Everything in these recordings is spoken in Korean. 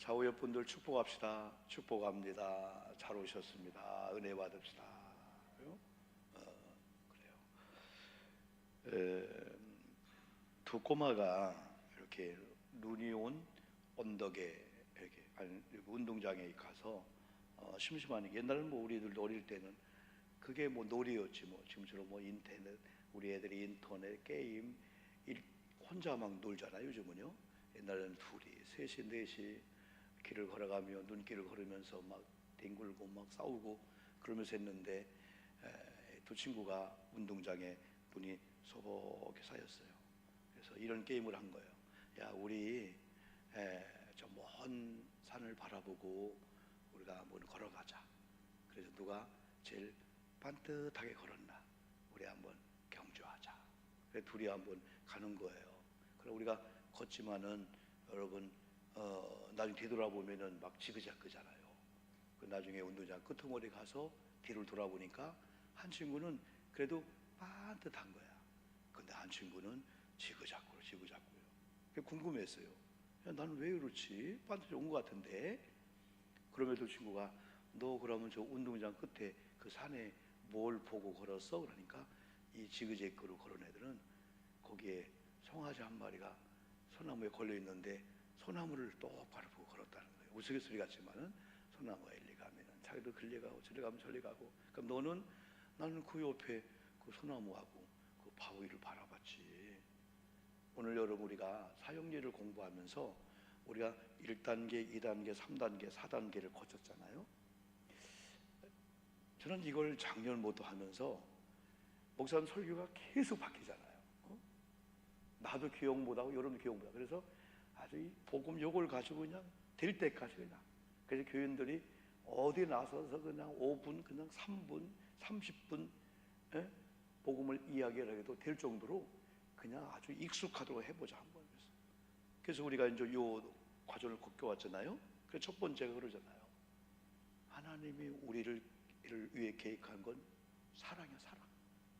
좌우 옆분들 축복합시다. 축복합니다. 잘 오셨습니다. 은혜 받읍시다. 그래요? 두 꼬마가 이렇게 눈이 온 언덕에 이렇게 운동장에 가서 심심하니까, 옛날에는 뭐 우리들 어릴 때는 그게 뭐 놀이였지, 뭐 지금처럼 뭐 인터넷, 우리 애들이 인터넷 게임 혼자 막 놀잖아요. 요즘은요. 옛날에는 둘이, 셋이, 넷이 길을 걸어가며 눈길을 걸으면서 막 뒹굴고 막 싸우고 그러면서 했는데, 두 친구가 운동장에 눈이 소복히 쌓였어요. 그래서 이런 게임을 한 거예요. 야, 우리 저 먼 산을 바라보고 우리가 한번 걸어가자. 그래서 누가 제일 반듯하게 걸었나, 우리 한번 경주하자. 그래서 둘이 한번 가는 거예요. 그럼 우리가 걷지만은 여러분 나중에 되돌아보면은 막 지그재그잖아요. 그 나중에 운동장 끄트머리 가서 뒤를 돌아보니까 한 친구는 그래도 반듯한 거야. 근데 한 친구는 지그재그로. 궁금했어요. 야, 나는 왜 그렇지? 반듯이 온 것 같은데. 그럼에도 친구가, 너 그러면 저 운동장 끝에 그 산에 뭘 보고 걸었어? 그러니까 이 지그재그로 걸은 애들은 거기에 송아지 한 마리가 소나무에 걸려 있는데 소나무를 똑바로 보고 걸었다는 거예요. 우스갯소리 같지만은 소나무에 일리 가면은 자기도 그리 가고 저리 가면 저리 가고. 그럼 너는? 나는 그 옆에 그 소나무하고 그 바위를 바라봤지. 오늘 여러분 우리가 사형리를 공부하면서 우리가 1단계, 2단계, 3단계, 4단계를 거쳤잖아요. 저는 이걸 작년부터 하면서 목사님 설교가 계속 바뀌잖아요. 나도 기억 못하고 여러분도 기억 못하고. 그래서 아주 이 복음 요걸 가지고 그냥 될 때까지 그냥. 그래서 교인들이 어디 나서서 그냥 5분, 그냥 3분, 30분 복음을 이야기를 해도 될 정도로 그냥 아주 익숙하도록 해보자 한번. 그래서 우리가 이제 요 과정을 겪어왔잖아요. 그래서 첫 번째가 그러잖아요. 하나님이 우리를 위해 계획한 건 사랑이야, 사랑.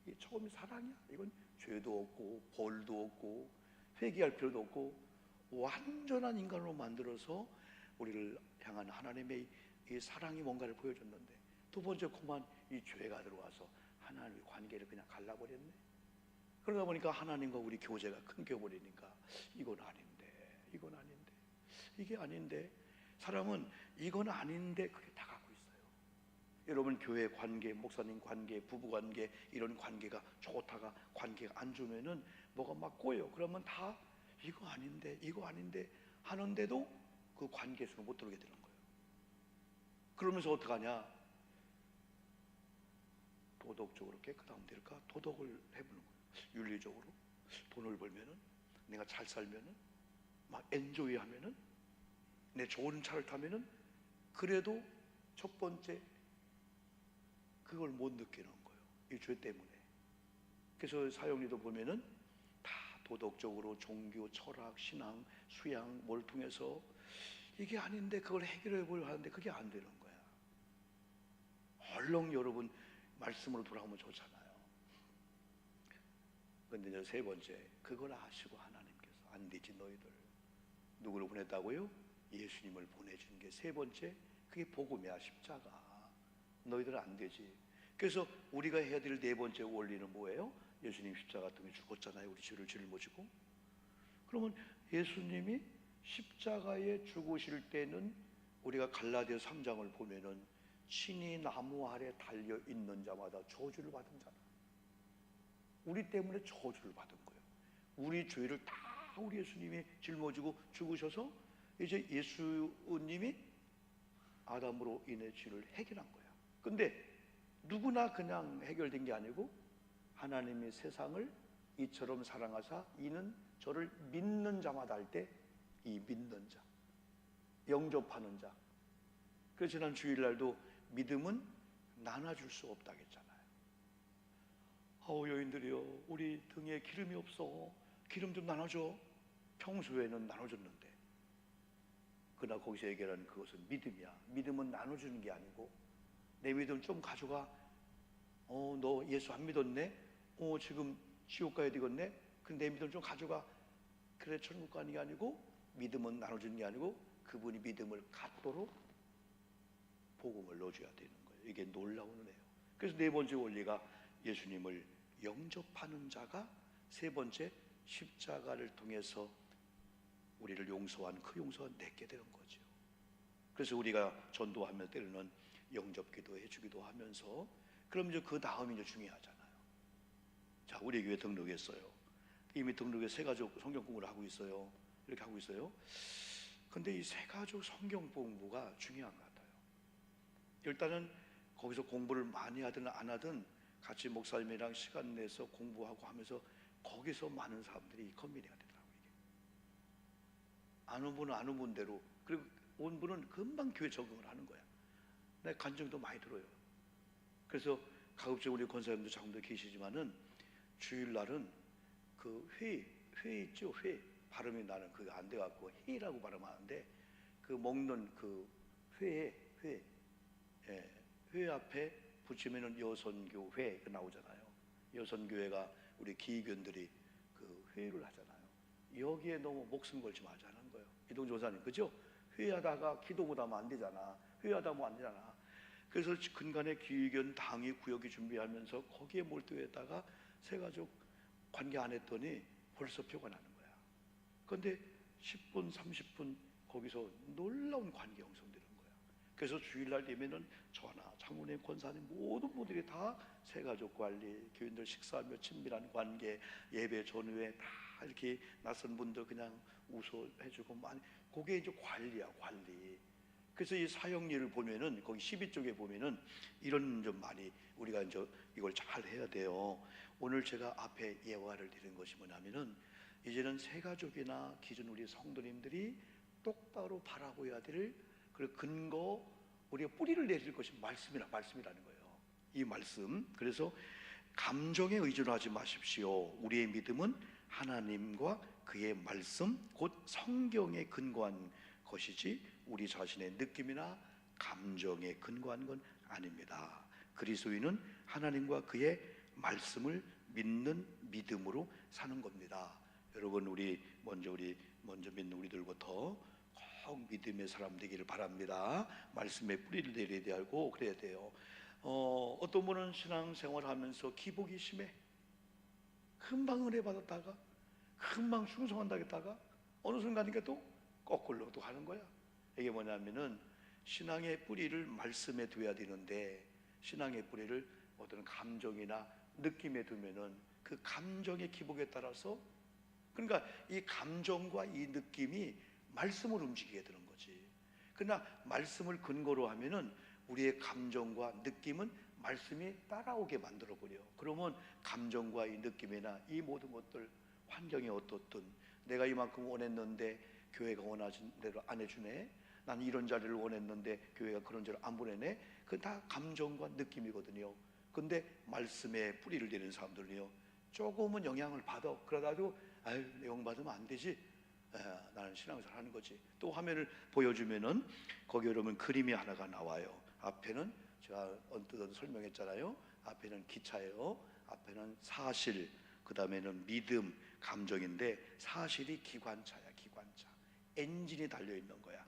이게 처음이 사랑이야. 이건 죄도 없고 벌도 없고 회개할 필요도 없고 완전한 인간으로 만들어서 우리를 향한 하나님의 이 사랑이 뭔가를 보여줬는데, 두 번째 그만 이 죄가 들어와서 하나님의 관계를 그냥 갈라버렸네. 그러다 보니까 하나님과 우리 교제가 끊겨버리니까 이건 아닌데, 이게 아닌데. 사람은 이건 아닌데 그게 다 갖고 있어요. 여러분 교회 관계, 목사님 관계, 부부 관계, 이런 관계가 좋다가 관계가 안 좋으면은 뭐가 막 꼬여. 그러면 다 이거 아닌데 하는데도 그 관계 속으로 못 들어오게 되는 거예요. 그러면서 어떡하냐? 도덕적으로 깨끗하면 될까? 도덕을 해보는 거예요. 윤리적으로 돈을 벌면은, 내가 잘 살면은, 막 엔조이 하면은, 내 좋은 차를 타면은, 그래도 첫 번째 그걸 못 느끼는 거예요. 이 죄 때문에. 그래서 사형리도 보면은 다 도덕적으로 종교, 철학, 신앙, 수양 뭘 통해서 이게 아닌데 그걸 해결해 보려고 하는데 그게 안 되는 거야. 얼른 여러분 말씀으로 돌아오면 좋잖아요. 근데 이제 세 번째, 그걸 아시고 하나님께서 안 되지 너희들. 누구를 보냈다고요? 예수님을 보내준 게 세 번째. 그게 복음이야, 십자가. 너희들은 안 되지. 그래서 우리가 해야 될 네 번째 원리는 뭐예요? 예수님 십자가 때문에 죽었잖아요. 우리 죄를 짊어지고. 그러면 예수님이 십자가에 죽으실 때는 우리가 갈라디아 3장을 보면은 친히 나무 아래 달려 있는 자마다 저주를 받은 자다. 우리 때문에 저주를 받은 거예요. 우리 죄를 다 우리 예수님이 짊어지고 죽으셔서 이제 예수님이 아담으로 인해 죄를 해결한 거야. 근데 누구나 그냥 해결된 게 아니고 하나님이 세상을 이처럼 사랑하사 이는 저를 믿는 자마다 할 때, 이 믿는 자, 영접하는 자. 그래서 지난 주일날도 믿음은 나눠줄 수 없다고 했잖아요. 여인들이요, 우리 등에 기름이 없어. 기름 좀 나눠줘. 평소에는 나눠줬는데, 그러나 거기서 얘기하는 그것은 믿음이야. 믿음은 나눠주는 게 아니고, 내 믿음 좀 가져가. 너 예수 안 믿었네? 지금 지옥 가야 되겠네? 근데 내 믿음 좀 가져가. 그래 천국 가는 게 아니고, 믿음은 나눠주는 게 아니고 그분이 믿음을 갖도록 복음을 넣어줘야 되는 거예요. 이게 놀라운 은혜예요. 그래서 네 번째 원리가 예수님을 영접하는 자가, 세 번째 십자가를 통해서 우리를 용서한 그 용서가 내게 되는 거죠. 그래서 우리가 전도하며 때로는 영접기도 해주기도 하면서, 그럼 이제 그 다음이 이제 중요하잖아요. 자, 우리 교회 등록했어요. 이미 등록에 새가족 성경 공부를 하고 있어요. 이렇게 하고 있어요. 근데 이 새가족 성경 공부가 중요한 것 같아요. 일단은 거기서 공부를 많이 하든 안 하든 같이 목사님이랑 시간 내서 공부하고 하면서 거기서 많은 사람들이 컨비니가 되더라고요. 이게 아는 분은 아는 분대로, 그리고 온 분은 금방 교회 적응을 하는 거야. 내 간증도 많이 들어요. 그래서 가급적 우리 권사님도 장도 계시지만은 주일날은 그 회 있죠, 회 발음이 나는 그게 안 돼갖고 회라고 발음하는데, 그 먹는 그 회 앞에 붙이면은 여선교회 나오잖아요. 여선교회가 우리 기의견들이 그 회의를 하잖아요. 여기에 너무 목숨 걸지 말자는 거예요. 이동조 사님, 그죠? 회의하다가 기도 못하면 안 되잖아. 회의하다 보면 안 되잖아. 그래서 근간에 기의견 당위 구역이 준비하면서 거기에 몰두했다가 새가족 관계 안 했더니 벌써 표가 나는 거야. 그런데 10분 30분 거기서 놀라운 관계 형성되는 거야. 그래서 주일날 되면은 저나 장로님, 권사님 모든 분들이 다 새가족 관리, 교인들 식사하며 친밀한 관계, 예배 전후에 다 이렇게 낯선 분들 그냥 웃어해주고, 많이 그게 이제 관리야, 관리. 그래서 이 사형리를 보면은 거기 12쪽에 보면은 이런 좀 많이 우리가 이제 이걸 잘 해야 돼요. 오늘 제가 앞에 예화를 드린 것이 뭐냐면은, 이제는 새가족이나 기존 우리 성도님들이 똑바로 바라보아야 될 그 근거, 우리가 뿌리를 내릴 것이 말씀이라는 거예요. 이 말씀. 그래서 감정에 의존하지 마십시오. 우리의 믿음은 하나님과 그의 말씀, 곧 성경에 근거한 것이지 우리 자신의 느낌이나 감정에 근거한 건 아닙니다. 그리스도인은 하나님과 그의 말씀을 믿는 믿음으로 사는 겁니다. 여러분, 우리 먼저 믿는 우리들부터 꼭 믿음의 사람 되기를 바랍니다. 말씀에 뿌리를 내려야 되고 그래야 돼요. 어떤 분은 신앙생활하면서 기복이 심해. 금방 은혜 받았다가 금방 충성한다 했다가 어느 순간이니까 또 거꾸로 또 가는 거야. 이게 뭐냐면은 신앙의 뿌리를 말씀에 둬야 되는데, 신앙의 뿌리를 어떤 감정이나 느낌에 두면은 그 감정의 기복에 따라서, 그러니까 이 감정과 이 느낌이 말씀을 움직이게 되는 거지. 그러나 말씀을 근거로 하면은 우리의 감정과 느낌은 말씀이 따라오게 만들어 버려. 그러면 감정과 이 느낌이나 이 모든 것들, 환경이 어떻든, 내가 이만큼 원했는데 교회가 원하신 대로 안 해주네, 난 이런 자리를 원했는데 교회가 그런 자리를 안 보내네, 그건 다 감정과 느낌이거든요. 근데 말씀에 뿌리를 대는 사람들은요, 조금은 영향을 받아. 그러다도 아유, 영향 받으면 안 되지, 나는 신앙생활 하는 거지. 또 화면을 보여주면은 거기 여러분 그림이 하나가 나와요. 앞에는 제가 언뜻 설명했잖아요. 앞에는 기차예요. 앞에는 사실, 그 다음에는 믿음, 감정인데, 사실이 기관차야. 기관차, 엔진이 달려 있는 거야.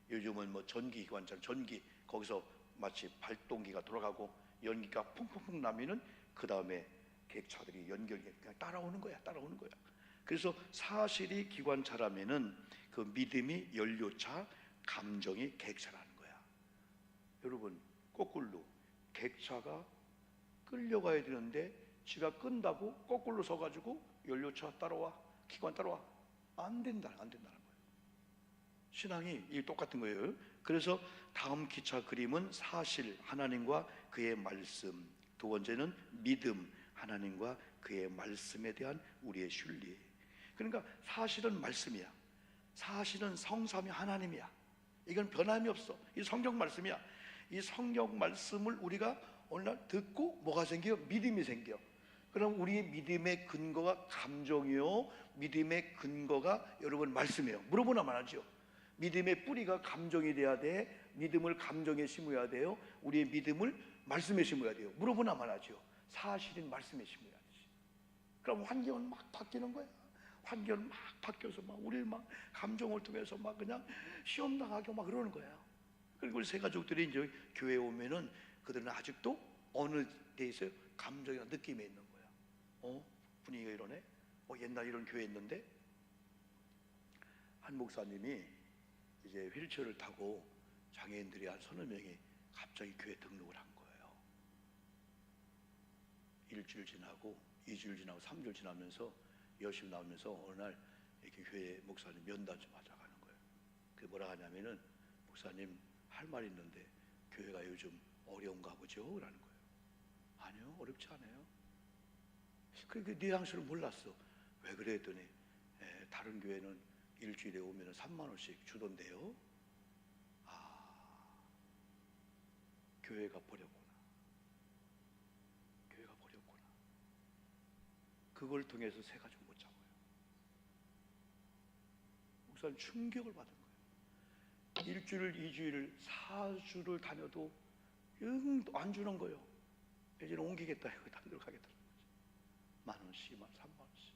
요즘은 뭐 전기 기관차, 전기, 거기서 마치 발동기가 돌아가고 연기가 풍풍풍 나면은 그 다음에 객차들이 연결이 그냥 따라오는 거야. 그래서 사실이 기관차라면은 그 믿음이 연료차, 감정이 객차라는 거야. 여러분, 거꾸로 객차가 끌려가야 되는데 지가 끈다고 거꾸로 서가지고 연료차 따라와, 기관 따라와, 안 된다는 거예요. 신앙이 이 똑같은 거예요. 그래서 다음 기차 그림은 사실, 하나님과 그의 말씀. 두 번째는 믿음, 하나님과 그의 말씀에 대한 우리의 신뢰. 그러니까 사실은 말씀이야. 사실은 성삼위 하나님이야. 이건 변함이 없어. 이 성경 말씀이야. 이 성경 말씀을 우리가 오늘날 듣고 뭐가 생겨? 믿음이 생겨. 그럼 우리의 믿음의 근거가 감정이요, 믿음의 근거가 여러분 말씀이에요. 물어보나 말하죠. 믿음의 뿌리가 감정이 돼야 돼. 믿음을 감정에 심어야 돼요. 우리의 믿음을 말씀에 심어야 돼요. 물어보나 말하죠. 사실인 말씀에 심어야 되지. 그럼 환경은 막 바뀌는 거야. 환경 막 바뀌어서 막 우리 막 감정을 통해서 막 그냥 시험 당하고 막 그러는 거예요. 그리고 우리 새 가족들이 이제 교회 오면은 그들은 아직도 어느 데 있어요? 감정이나 느낌에 있는 거야. 분위기가 이러네. 옛날 이런 교회 있는데 한 목사님이 이제 휠체어를 타고 장애인들이 한 서너 명이 갑자기 교회 등록을 한 거예요. 일주일 지나고 2주일 지나고 3주일 지나면서 열심히 나오면서 어느 날 이렇게 교회 목사님 면담 좀 하자 가는 거예요. 그 뭐라 하냐면은 목사님 할 말 있는데 교회가 요즘 어려운가 보죠? 라는 거예요. 아니요, 어렵지 않아요. 그 뉘앙스를 몰랐어. 왜 그래 했더니 다른 교회는 일주일에 오면 3만 원씩 주던데요. 교회가 버렸구나. 교회가 버렸구나. 그걸 통해서 새 가족 못 잡아요. 목사님 충격을 받은 거예요. 일주일, 2주일, 4주를 다녀도 영 안 주는 거예요. 이제는 옮기겠다. 여기 다른 데로 가겠다는 거죠. 만 원씩, 3만 원씩.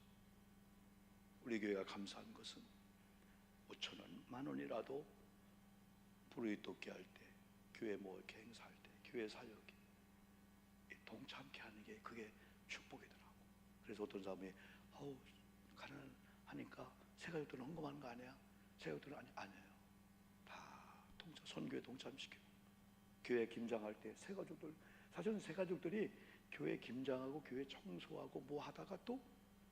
우리 교회가 감사한 것은 5천 원, 만 원이라도 불의 돕기 할 때, 교회 뭐 이렇게 행사할 때, 교회 사역에 동참케 하는 게 그게 축복이더라고. 그래서 어떤 사람이 가난하니까 새가족들은 헌금하는 거 아니야? 새가족들은 아니에요. 다 선교에 동참시키고 교회 김장할 때 새가족들, 사실은 새가족들이 교회 김장하고 교회 청소하고 뭐 하다가 또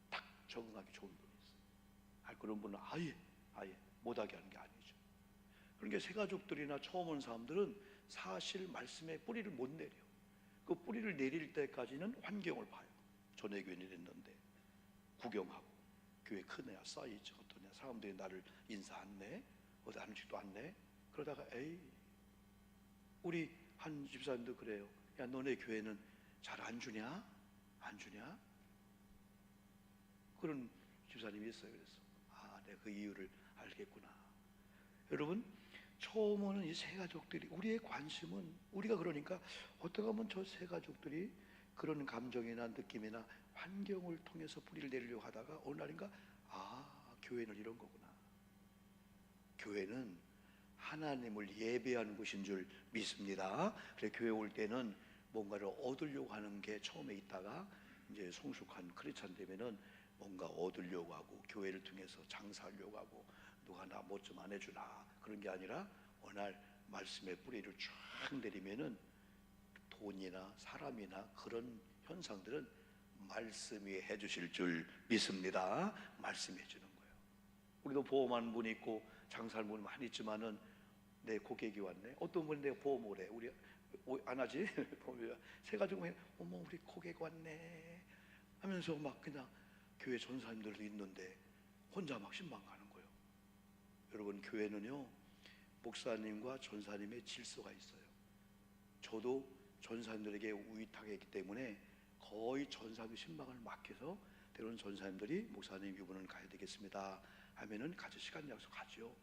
딱 적응하기 좋은 분이 있어요. 그런 분은 아예 못하게 하는 게 아니죠. 그러니까 새가족들이나 처음 온 사람들은 사실 말씀에 뿌리를 못 내려. 그 뿌리를 내릴 때까지는 환경을 봐요. 전회교인이 됐는데 구경하고 교회 크네야, 사이즈 어떠냐, 사람들이 나를 인사 안 내, 어디 음식도 안 내. 그러다가 우리 한 집사님도 그래요. 야, 너네 교회는 잘 안 주냐? 안 주냐? 그런 집사님이 있어요. 그래서 내가 그 이유를 알겠구나. 여러분, 처음 오는 이 새 가족들이, 우리의 관심은, 우리가 그러니까 어떻게 하면 저 새 가족들이 그런 감정이나 느낌이나 환경을 통해서 뿌리를 내리려고 하다가 어느 날인가 교회는 이런 거구나. 교회는 하나님을 예배하는 곳인 줄 믿습니다. 그래서 교회 올 때는 뭔가를 얻으려고 하는 게 처음에 있다가 이제 성숙한 크리스찬 되면은 뭔가 얻으려고 하고 교회를 통해서 장사하려고 하고 누가 나 뭐 좀 안 해주나 그런 게 아니라 어느 날 말씀의 뿌리를 쫙 내리면은 돈이나 사람이나 그런 현상들은 말씀이 해주실 줄 믿습니다. 말씀해 주는 거예요. 우리도 보험하는 분이 있고 장사하는 분이 많이 있지만은 내 고객이 왔네. 어떤 분이 내가 보험을 해. 우리 안 하지? 새 가지고 어머 우리 고객 왔네 하면서 막 그냥 교회 전사님들도 있는데 혼자 막 신방 가는 거예요. 여러분, 교회는요 목사님과 전사님의 질서가 있어요. 저도 전사님들에게 우윗하게 했기 때문에 거의 전사님 신방을 맡겨서 때로는 전사님들이 목사님 이분은 가야 되겠습니다 하면은 같이 시간 약속하죠.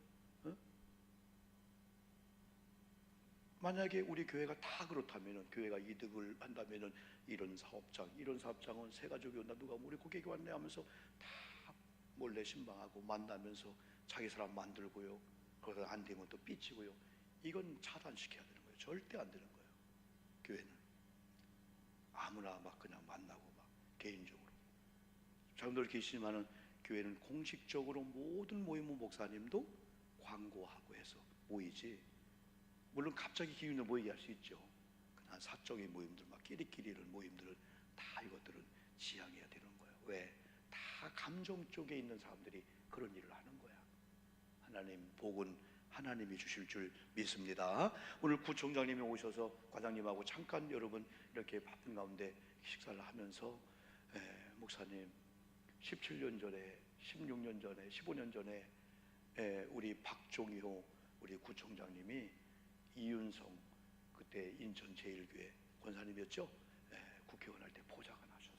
만약에 우리 교회가 다 그렇다면은, 교회가 이득을 한다면은 이런 사업장은 새 가족이 온다, 누가 우리 고객이 왔네 하면서 다 몰래 신방하고 만나면서 자기 사람 만들고요. 그러다 안 되면 또 삐치고요. 이건 차단시켜야 되는 거예요. 절대 안 되는 거예요. 교회는 아무나 막 그냥 만나고 막 개인적으로. 여러분들 계시지만은 교회는 공식적으로 모든 모임은 목사님도 광고하고 해서 모이지. 물론 갑자기 기운을 모이게 할 수 있죠. 그냥 사적인 모임들, 막 끼리끼리 이런 모임들은 다 이것들은 지양해야 되는 거예요. 왜? 다 감정 쪽에 있는 사람들이 그런 일을 하는 거야. 하나님 복은 하나님이 주실 줄 믿습니다. 오늘 구청장님이 오셔서 과장님하고 잠깐 여러분 이렇게 바쁜 가운데 식사를 하면서 목사님 17년 전에, 16년 전에, 15년 전에 우리 박종효 우리 구청장님이 이윤성 그때 인천 제1교회 권사님이었죠. 국회의원 할 때 보좌관 하셨어.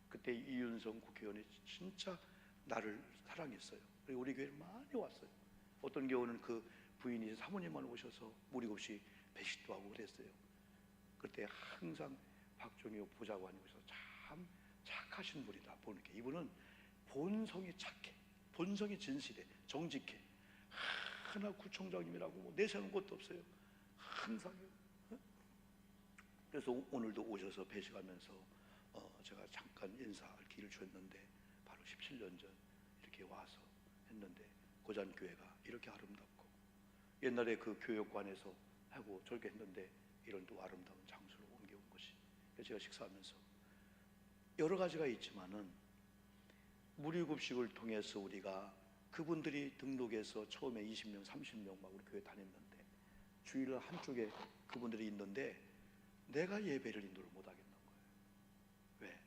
그때 이윤성 국회의원이 진짜 나를 사랑했어요. 그리고 우리 교회를 많이 왔어요. 어떤 경우는 그 부인이 사모님만 오셔서 무리 없이 배식도 하고 그랬어요. 그때 항상 박종효 보좌관이 오셔서 참 착하신 분이다 보니까 이분은 본성이 착해, 본성이 진실해, 정직해. 하나 구청장님이라고 뭐 내세우는 것도 없어요. 항상요. 그래서 오늘도 오셔서 배식하면서 제가 잠깐 인사할 기회를 주었는데, 바로 17년 전 이렇게 와서 했는데, 고잔교회가 이렇게 아름답고, 옛날에 그 교육관에서 하고 저렇게 했는데 이런 또 아름다운 장소로 옮겨온 것이. 그래서 제가 식사하면서 여러 가지가 있지만은, 무료급식을 통해서 우리가 그분들이 등록해서 처음에 20명, 30명 막 우리 교회 다녔는데, 주일 한쪽에 그분들이 있는데 내가 예배를 인도를 못 하겠는 거예요. 왜?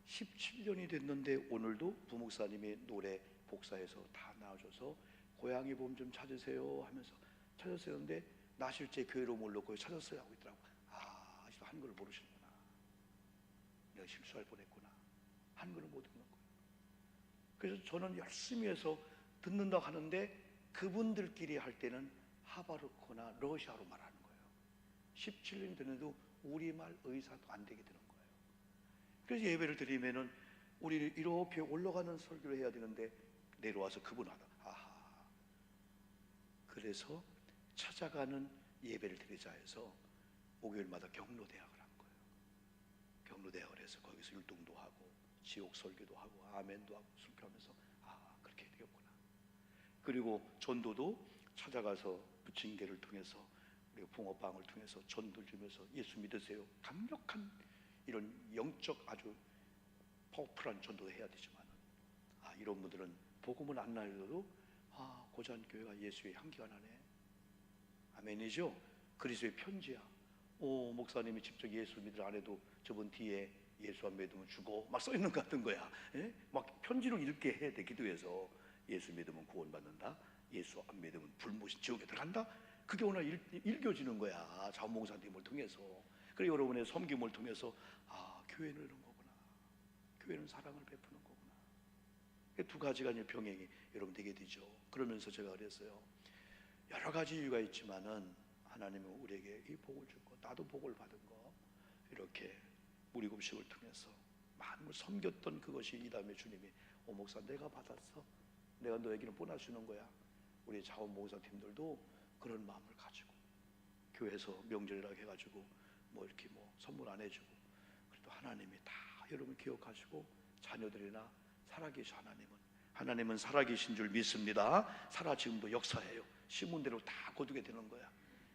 17년이 됐는데 오늘도 부목사님이 노래 복사해서 다 나와줘서 고양이 봄 좀 찾으세요 하면서 찾았어요. 근데 나실제 교회로 몰렸고 찾았어요 하고 있더라고. 아직도 한글을 모르시는구나. 내가 실수할 뻔했구나. 한글을 못 듣는 거예요. 그래서 저는 열심히 해서 듣는다고 하는데, 그분들끼리 할 때는 하바르코나 러시아로 말하는 거예요. 17년이 됐는데도 우리말 의사도 안 되게 되는 거예요. 그래서 예배를 드리면은 우리는 이렇게 올라가는 설교를 해야 되는데 내려와서 그분 하다. 아하. 그래서 찾아가는 예배를 드리자 해서 목요일마다 경로대학을 한 거예요. 경로대학을 해서 거기서 율동도 하고 지옥 설교도 하고 아멘도 하고 술표하면서 그렇게 되겠구나. 그리고 전도도 찾아가서 부침개를 통해서, 그리고 붕어빵을 통해서 전도를 주면서 예수 믿으세요. 강력한 이런 영적 아주 파워풀한 전도를 해야 되지만, 이런 분들은 복음을 안 알려도 고잔교회가 예수의 향기가 나네. 아멘이죠. 그리스도의 편지야. 목사님이 직접 예수 믿으라 안 해도 저번 뒤에 예수 안 믿으면 죽어 막 써있는 것 같은 거야. 예? 막 편지로 읽게 해. 기도해서 예수 믿으면 구원받는다, 예수 안 믿으면 불못인 지옥에 들어간다. 그게 오늘 읽혀지는 거야. 자원봉사님을 통해서. 그리고 여러분의 섬김을 통해서 교회는 이런 거구나, 교회는 사랑을 베푸는 거구나. 두 가지가 이제 병행이 여러분 되게 되죠. 그러면서 제가 그랬어요. 여러 가지 이유가 있지만은 하나님은 우리에게 이 복을 준 거, 나도 복을 받은 거, 이렇게 무리급식을 통해서 많은 걸 섬겼던 그것이, 이 다음에 주님이 목사 내가 받았어, 내가 너에게는 보내주는 거야. 우리 자원봉사팀들도 그런 마음을 가지고 교회에서 명절이라고 해가지고 뭐 이렇게 뭐 선물 안 해주고, 그래도 하나님이 다 여러분 기억하시고, 자녀들이나 살아계신 하나님은 살아계신 줄 믿습니다. 지금도 역사해요. 신문대로 다 거두게 되는 거야.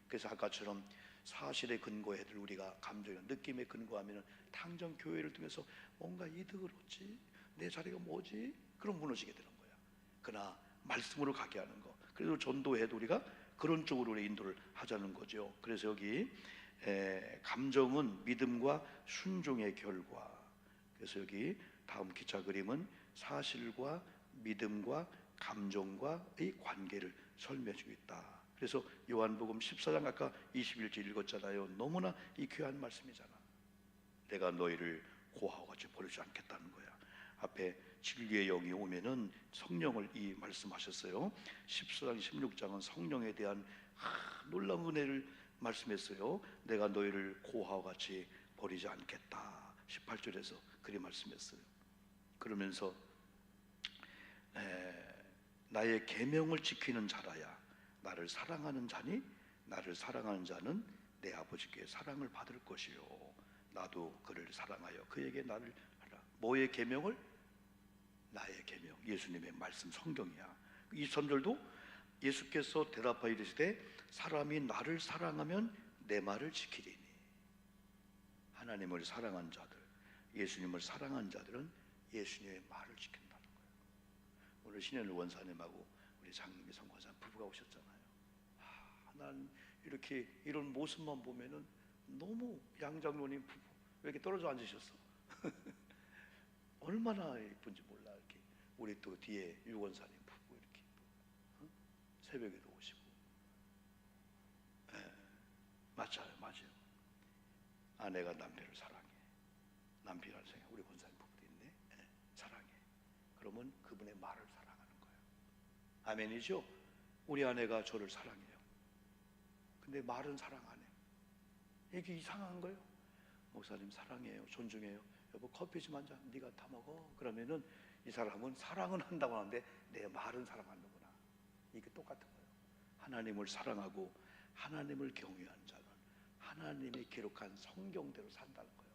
그래서 아까처럼 사실에 근거해 들 우리가 감정이나 느낌에 근거하면 당장 교회를 통해서 뭔가 이득을 얻지, 내 자리가 뭐지? 그럼 무너지게 되는 거야. 그러나 말씀으로 가게 하는 거, 그래도 전도해도 우리가 그런 쪽으로 인도를 하자는 거죠. 그래서 여기 감정은 믿음과 순종의 결과. 그래서 여기 다음 기차 그림은 사실과 믿음과 감정과의 관계를 설명해 주고 있다. 그래서 요한복음 14장 아까 21절 읽었잖아요. 너무나 이 귀한 말씀이잖아. 내가 너희를 고아와 같이 버리지 않겠다는 거야. 앞에 진리의 영이 오면은 성령을 이 말씀하셨어요. 14장 16장은 성령에 대한 놀라운 은혜를 말씀했어요. 내가 너희를 고아와 같이 버리지 않겠다. 18절에서 그리 말씀했어요. 그러면서 나의 계명을 지키는 자라야 나를 사랑하는 자니, 나를 사랑하는 자는 내 아버지께 사랑을 받을 것이요 나도 그를 사랑하여 그에게 나를 하라. 뭐의 계명을? 나의 계명, 예수님의 말씀, 성경이야. 이 선절도 예수께서 대답하여 이르시되 사람이 나를 사랑하면 내 말을 지키리니. 하나님을 사랑한 자들, 예수님을 사랑한 자들은 예수님의 말을 지킨다는 거예요. 오늘 신현일 원사님하고 우리 장님이 성관사 부부가 오셨잖아요. 난 이렇게 이런 모습만 보면은 너무 양장로님 부부 왜 이렇게 떨어져 앉으셨어? 얼마나 예쁜지 몰라. 이렇게 우리 또 뒤에 유원사님 부부 이렇게 새벽에도 오시고. 맞아요. 아내가 남편을 사랑해. 남편을 사랑해. 우리 권사님 부부도 있네. 사랑해. 그러면 그분의 말을 사랑하는 거예요. 아멘이죠? 우리 아내가 저를 사랑해요. 근데 말은 사랑 안 해. 이게 이상한 거예요. 목사님 사랑해요, 존중해요. 여보 커피 좀 한 잔 네가 다 먹어. 그러면은 이 사람은 사랑은 한다고 하는데 내 말은 사랑 안 하는구나. 이게 똑같은 거예요. 하나님을 사랑하고 하나님을 경외한 자는 하나님이 기록한 성경대로 산다는 거예요.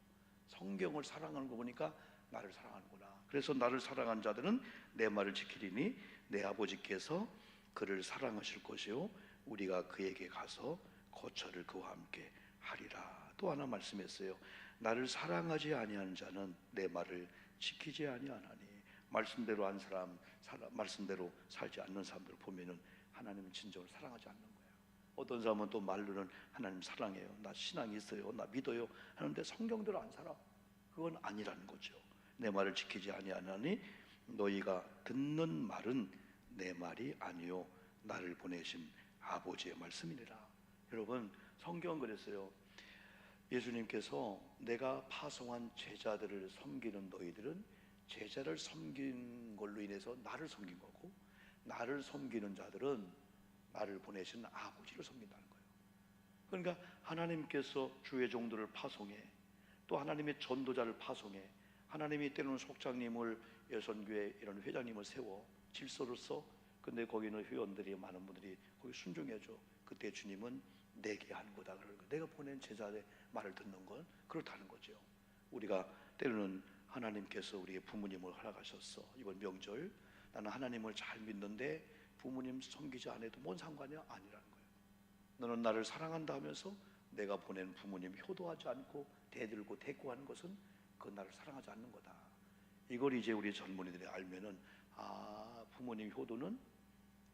성경을 사랑하는 거 보니까 나를 사랑하는구나. 그래서 나를 사랑한 자들은 내 말을 지키리니 내 아버지께서 그를 사랑하실 것이요 우리가 그에게 가서 거처를 그와 함께 하리라. 또 하나 말씀했어요. 나를 사랑하지 아니하는 자는 내 말을 지키지 아니하나니. 말씀대로 한 사람, 말씀대로 살지 않는 사람들 보면은 하나님은 진정으로 사랑하지 않는 거예요. 어떤 사람은 또 말로는 하나님 사랑해요, 나 신앙이 있어요, 나 믿어요 하는데 성경대로 안 살아. 그건 아니라는 거죠. 내 말을 지키지 아니하나니 너희가 듣는 말은 내 말이 아니요 나를 보내신 아버지의 말씀이니라. 여러분, 성경은 그랬어요. 예수님께서 내가 파송한 제자들을 섬기는 너희들은 제자를 섬긴 걸로 인해서 나를 섬긴 거고, 나를 섬기는 자들은 나를 보내신 아버지를 섬긴다는 거예요. 그러니까 하나님께서 주의 종들을 파송해, 또 하나님의 전도자를 파송해, 하나님이 때로는 속장님을, 예선교회 이런 회장님을 세워 질서로서. 근데 거기는 회원들이, 많은 분들이 거기 순종해줘. 그때 주님은 내게 한 거다. 내가 보낸 제자의 말을 듣는 건 그렇다는 거죠. 우리가 때로는 하나님께서 우리의 부모님을 허락하셨어. 이번 명절 나는 하나님을 잘 믿는데 부모님 섬기지 않아도 뭔 상관이야? 아니라는 거예요. 너는 나를 사랑한다 하면서 내가 보낸 부모님 효도하지 않고 대들고 대꾸하는 것은 그건 나를 사랑하지 않는 거다. 이걸 이제 우리 젊은이들이 알면은, 아, 부모님 효도는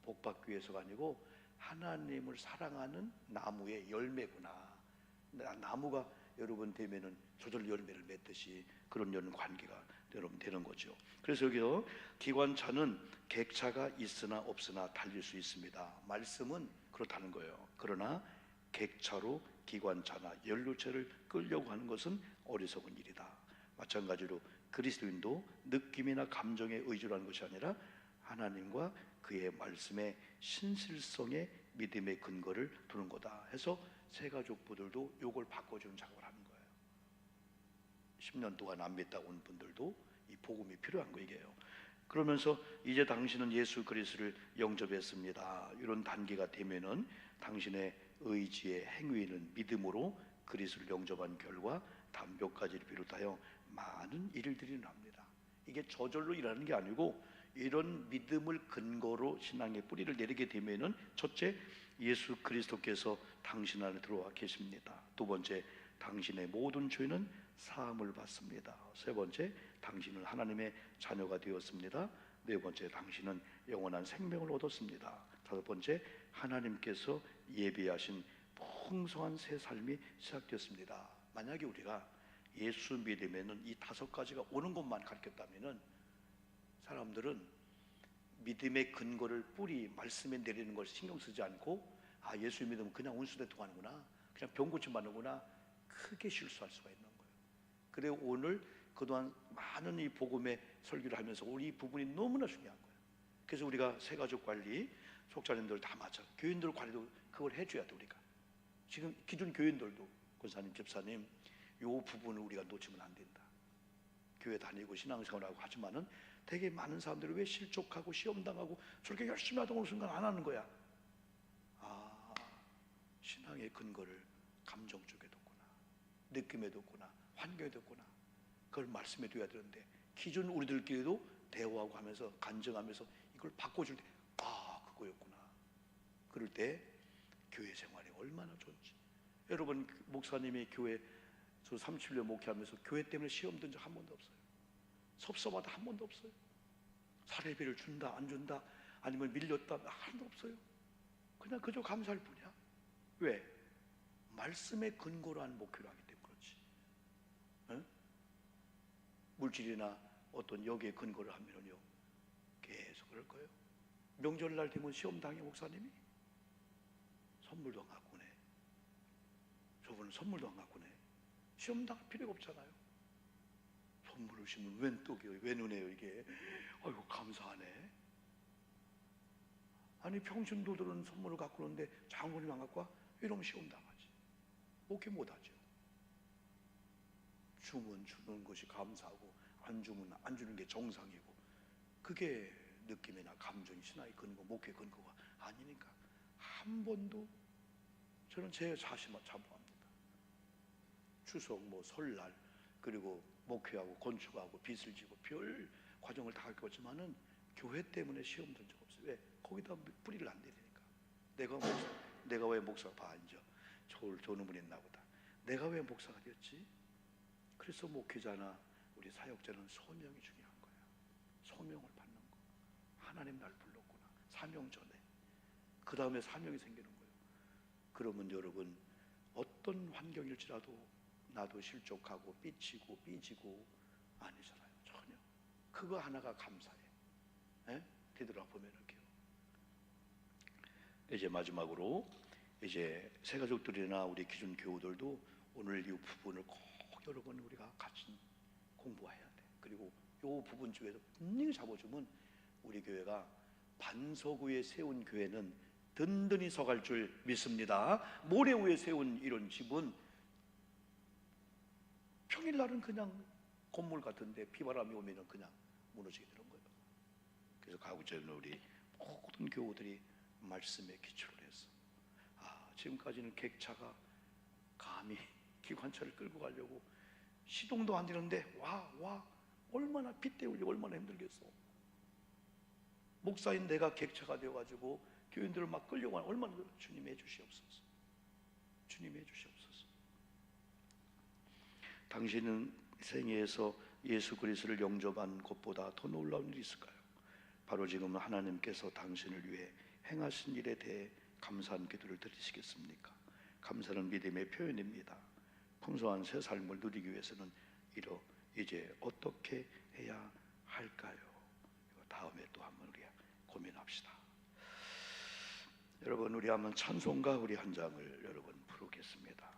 복받기 위해서가 아니고 하나님을 사랑하는 나무의 열매구나. 나무가 여러분 되면은 저절 열매를 맺듯이 그런 관계가 여러분 되는 거죠. 그래서 여기서 기관차는 객차가 있으나 없으나 달릴 수 있습니다. 말씀은 그렇다는 거예요. 그러나 객차로 기관차나 연료차를 끌려고 하는 것은 어리석은 일이다. 마찬가지로 그리스도인도 느낌이나 감정에 의존하는 것이 아니라 하나님과 그의 말씀의 신실성에 믿음의 근거를 두는 거다 해서 새가족부들도 이걸 바꿔주는 작업을 하는 거예요. 10년 동안 안 믿다고 온 분들도 이 복음이 필요한 거 이게요. 그러면서 이제 당신은 예수 그리스도를 영접했습니다. 이런 단계가 되면은 당신의 의지의 행위는 믿음으로 그리스도를 영접한 결과 다음 가지를 비롯하여 많은 일들이 일어납니다. 이게 저절로 일하는 게 아니고 이런 믿음을 근거로 신앙의 뿌리를 내리게 되면은 첫째, 예수 그리스도께서 당신 안에 들어와 계십니다. 두 번째, 당신의 모든 죄는 사함을 받습니다. 세 번째, 당신은 하나님의 자녀가 되었습니다. 네 번째, 당신은 영원한 생명을 얻었습니다. 다섯 번째, 하나님께서 예비하신 풍성한 새 삶이 시작되었습니다. 만약에 우리가 예수 믿으면은 이 다섯 가지가 오는 것만 가르쳤다면은 사람들은 믿음의 근거를 뿌리 말씀에 내리는 걸 신경 쓰지 않고, 아, 예수 믿으면 그냥 운수대통 하는구나, 그냥 병 고침 받는구나, 크게 실수할 수가 있는 거예요. 그래 오늘 그동안 많은 이 복음의 설교를 하면서 우리 이 부분이 너무나 중요한 거예요. 그래서 우리가 새가족 관리, 속자님들 다 마찬가지, 교인들 관리도 그걸 해줘야 돼. 우리가 지금 기존 교인들도 권사님, 집사님, 요 부분을 우리가 놓치면 안 된다. 교회 다니고 신앙생활하고 하지만은 되게 많은 사람들이 왜 실족하고 시험당하고 저렇게 열심히 하던 어느 순간 안 하는 거야? 아, 신앙의 근거를 감정 쪽에 뒀구나, 느낌에 뒀구나, 환경에 뒀구나. 그걸 말씀해 둬야 되는데 기존 우리들끼리도 대화하고 하면서 간증하면서 이걸 바꿔줄 때, 아, 그거였구나. 그럴 때 교회 생활이 얼마나 좋은지. 여러분, 목사님이 교회 저 37년 목회하면서 교회 때문에 시험 든 적 한 번도 없어요. 섭섭하다 한 번도 없어요. 사례비를 준다 안 준다 아니면 밀렸다 하나도 없어요. 그냥 그저 감사할 뿐이야. 왜? 말씀의 근거로 한 목회를 하기 때문에 그렇지. 응? 물질이나 어떤 여기에 근거를 하면요 계속 그럴 거예요. 명절날 되면 시험당해. 목사님이 선물도 안 갖고 내. 저분은 선물도 안 갖고 내. 시험당할 필요가 없잖아요. 선물을 주면 웬 떡이요, 웬 은혜요 이게. 아이고 감사하네. 아니 평신도들은 선물을 갖고 오는데 장모님 안 갖고 와? 이러면 시험당하지. 목회 못하죠. 주면 주는 것이 감사하고 안 주면 안 주는 게 정상이고, 그게 느낌이나 감정이 신앙의 근거, 목회 근거가 아니니까 한 번도 저는 제 자신만 자부합니다. 추석, 뭐 설날, 그리고 목회하고 건축하고 빚을 지고 별 과정을 다 겪었지만은 교회 때문에 시험 든 적 없어요. 왜? 거기다 뿌리를 안 내리니까. 내가 왜 목사가 봐 이제 저놈은 했나 보다. 내가 왜 목사가 되었지? 그래서 목회자나 우리 사역자는 소명이 중요한 거야. 소명을 받는 거. 하나님 날 불렀구나. 사명 전에. 그 다음에 사명이 생기는 거예요. 그러면 여러분 어떤 환경일지라도 나도 실족하고 삐치고 삐지고 아니잖아요. 전혀. 그거 하나가 감사해. 예? 되돌아보면 이렇게요. 이제 마지막으로 이제 새가족들이나 우리 기존 교우들도 오늘 이 부분을 꼭 여러분 우리가 같이 공부해야 돼. 그리고 이 부분 중에서 분명히 잡아주면 우리 교회가 반석 위에 세운 교회는 든든히 서갈 줄 믿습니다. 모래 위에 세운 이런 집은 평일날은 그냥 건물 같은데 비바람이 오면은 그냥 무너지게 되는 거예요. 그래서 가구적인 우리 모든 교우들이 말씀에 기초를 해서 지금까지는 객차가 감히 기관차를 끌고 가려고 시동도 안 되는데 와 얼마나 피 때우려고 얼마나 힘들겠어. 목사인 내가 객차가 되어가지고 교인들을 막 끌려고 하는 얼마나 주님 해주시옵소서. 주님 해주시옵소서. 당신은 생애에서 예수 그리스도를 영접한 것보다 더 놀라운 일이 있을까요? 바로 지금 하나님께서 당신을 위해 행하신 일에 대해 감사한 기도를 드리시겠습니까? 감사는 믿음의 표현입니다. 풍성한 새 삶을 누리기 위해서는 이제 어떻게 해야 할까요? 다음에 또 한번 우리 고민합시다. 여러분 우리 한번 찬송가 우리 한 장을 여러분 부르겠습니다.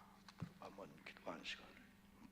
한번 기도하는 시간.